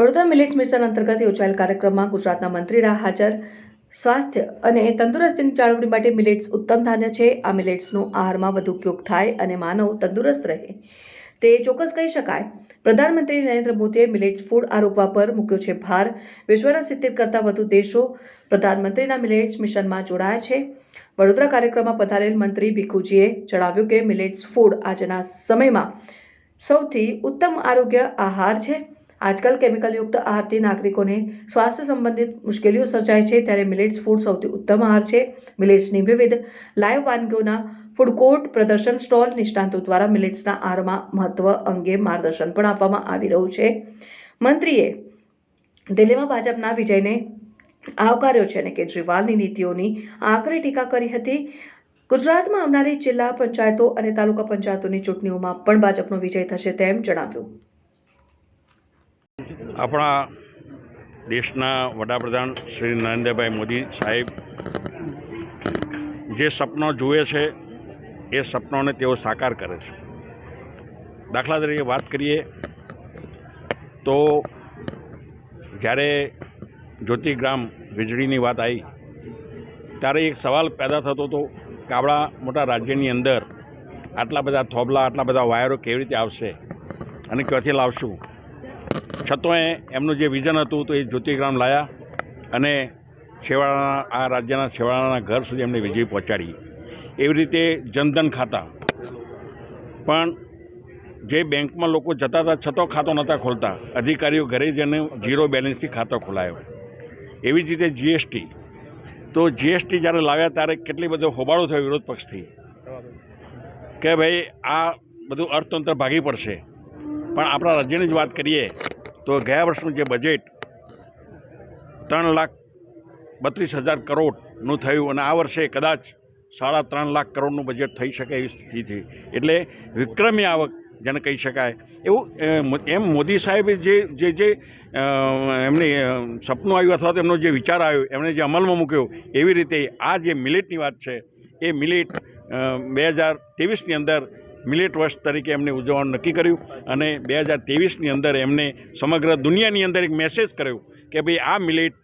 Vadodara millets mission અંતર્ગત યોજાયેલ કાર્યક્રમમાં ગુજરાતના મંત્રી હાજર. સ્વાસ્થ્ય અને તંદુરસ્તીની જાળવણી માટે મિલેટ્સ ઉત્તમ ધાન્ય છે. આ મિલેટ્સનો આહારમાં વધુ ઉપયોગ થાય અને માનવ તંદુરસ્ત રહે તે ચોક્કસ કહી શકાય. પ્રધાનમંત્રી નરેન્દ્ર મોદીએ મિલેટ્સ ફૂડ આરોગવા પર મૂક્યો છે ભાર. વિશ્વના 70 કરતાં વધુ દેશો પ્રધાનમંત્રીના મિલેટ્સ મિશનમાં જોડાયા છે. વડોદરા કાર્યક્રમમાં પધારેલ મંત્રી ભીખુજીએ જણાવ્યું કે મિલેટ્સ ફૂડ આજના સમયમાં સૌથી ઉત્તમ આરોગ્ય આહાર છે. આજકાલ કેમિકલયુક્ત આહારથી નાગરિકોને સ્વાસ્થ્ય સંબંધિત મુશ્કેલીઓ સર્જાય છે, ત્યારે મિલેટ્સ ફૂડ સૌથી ઉત્તમ આહાર છે. મિલેટ્સની વિવિધ લાઈવ વાનગીઓના ફૂડ કોર્ટ, પ્રદર્શન સ્ટોલ, નિષ્ણાતો દ્વારા મિલેટ્સના આહારમાં મહત્વ અંગે માર્ગદર્શન પણ આપવામાં આવી રહ્યું છે. મંત્રીએ દિલ્હીમાં ભાજપના વિજયને આવકાર્યો છે અને કેજરીવાલની નીતિઓની આકરી ટીકા કરી હતી. ગુજરાતમાં આવનારી જિલ્લા પંચાયતો અને તાલુકા પંચાયતોની ચૂંટણીઓમાં પણ ભાજપનો વિજય થશે તેમ જણાવ્યું. આપણા દેશના વડાપ્રધાન શ્રી નરેન્દ્રભાઈ મોદી સાહેબ જે સપનો જુએ છે એ સપનોને તેઓ સાકાર કરે છે. દાખલા તરીકે વાત કરીએ તો જ્યારે જ્યોતિગ્રામ વીજળીની વાત આવી ત્યારે એક સવાલ પેદા થતો હતો કે આપણા મોટા રાજ્યની અંદર આટલા બધા થોભલા, આટલા બધા વાયરો કેવી રીતે આવશે અને ક્યાંથી લાવશું. છતાંય એમનું જે વિઝન હતું તો એ જ્યોતિગ્રામ લાયા અને છેવાડાના આ રાજ્યના છેવાડાના ઘર સુધી એમને વીજળી પહોંચાડી. એવી રીતે જનધન ખાતા પણ જે બેંકમાં લોકો જતા હતા છતાં ખાતો નહોતા ખોલતા, અધિકારીઓ ઘરે જઈને ઝીરો બેલેન્સથી ખાતો ખોલાયો. એવી જ રીતે જીએસટી, તો જીએસટી જ્યારે લાવ્યા ત્યારે કેટલી બધો હોબાળો થયો વિરોધ પક્ષથી કે ભાઈ આ બધું અર્થતંત્ર ભાગી પડશે. પણ આપણા રાજ્યની જ વાત કરીએ તો ગયા વર્ષનું જે બજેટ 3,32,000 કરોડનું થયું અને આ વર્ષે કદાચ 3.5 લાખ કરોડનું બજેટ થઈ શકે એવી સ્થિતિ થઈ. એટલે વિક્રમી આવક જેને કહી શકાય એવું એમ મોદી સાહેબે જે એમને સપનું આવ્યું અથવા તો એમનો જે વિચાર આવ્યો એમણે જે અમલમાં મૂક્યો એવી રીતે આ જે મિલેટની વાત છે એ મિલેટ 2023ની અંદર મિલેટ વર્ષ તરીકે એમને ઉજવવાનું નક્કી કર્યું અને 2023ની અંદર એમને સમગ્ર દુનિયાની અંદર એક મેસેજ કર્યો કે ભાઈ આ મિલેટ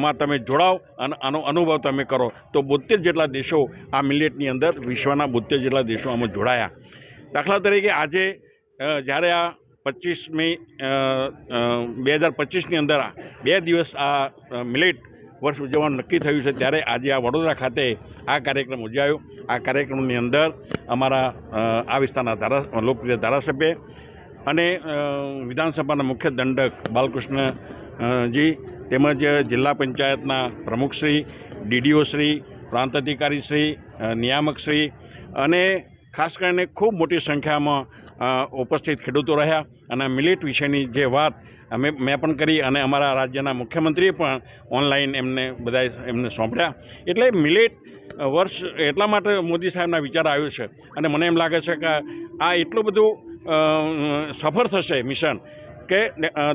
માં તમે જોડાઓ અને આનો અનુભવ તમે કરો. તો 72 જેટલા દેશો આ મિલેટની અંદર, વિશ્વના 72 જેટલા દેશો આમાં જોડાયા. દાખલા તરીકે આજે જ્યારે આ 25 મે 2025ની અંદર 2 દિવસ આ મિલેટ વર્ષ ઉજવવાનું નક્કી થયું છે, ત્યારે આજે આ વડોદરા ખાતે આ કાર્યક્રમ ઉજવાયો. આ કાર્યક્રમની અંદર અમારા આ વિસ્તારના લોકપ્રિય ધારાસભ્ય અને વિધાનસભાના મુખ્ય દંડક બાલકૃષ્ણજી તેમજ જિલ્લા પંચાયતના પ્રમુખશ્રી, ડીડીઓશ્રી, પ્રાંત અધિકારીશ્રી, નિયામકશ્રી અને ખાસ કરીને ખૂબ મોટી સંખ્યામાં ઉપસ્થિત ખેડૂતો રહ્યા અને મિલેટ વિશેની જે વાત મેં પણ કરી અને અમારા રાજ્યના મુખ્યમંત્રીએ પણ ઓનલાઈન એમને સોંપ્યા. એટલે મિલેટ વર્ષ એટલા માટે મોદી સાહેબના વિચાર આવ્યો છે અને મને એમ લાગે છે કે આ એટલું બધું સફળ થશે મિશન કે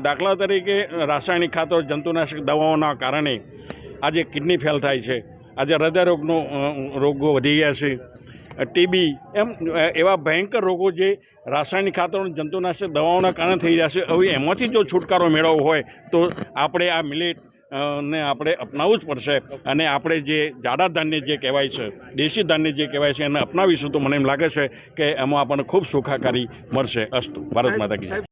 દાખલા તરીકે રાસાયણિક ખાતરો, જંતુનાશક દવાઓના કારણે આજે કિડની ફેલ થાય છે, આજે રોગો વધી ગયા છે, ટીબી એમ એવા ભયંકર રોગો જે રાસાયણિક ખાતરો, જંતુનાશક દવાઓના કારણે થઈ રહ્યા છે. હવે એમાંથી જો છુટકારો મેળવવો હોય તો આપણે આ મિલેટ ને આપણે અપનાવવું જ પડશે અને આપણે જે જાડા ધાન્ય જે કહેવાય છે, દેશી ધાન્ય જે કહેવાય છે એને અપનાવીશું તો મને એમ લાગે છે કે એમાં આપણને ખૂબ સુખાકારી મળશે. અસ્તુ. ભારત માતા કી જય.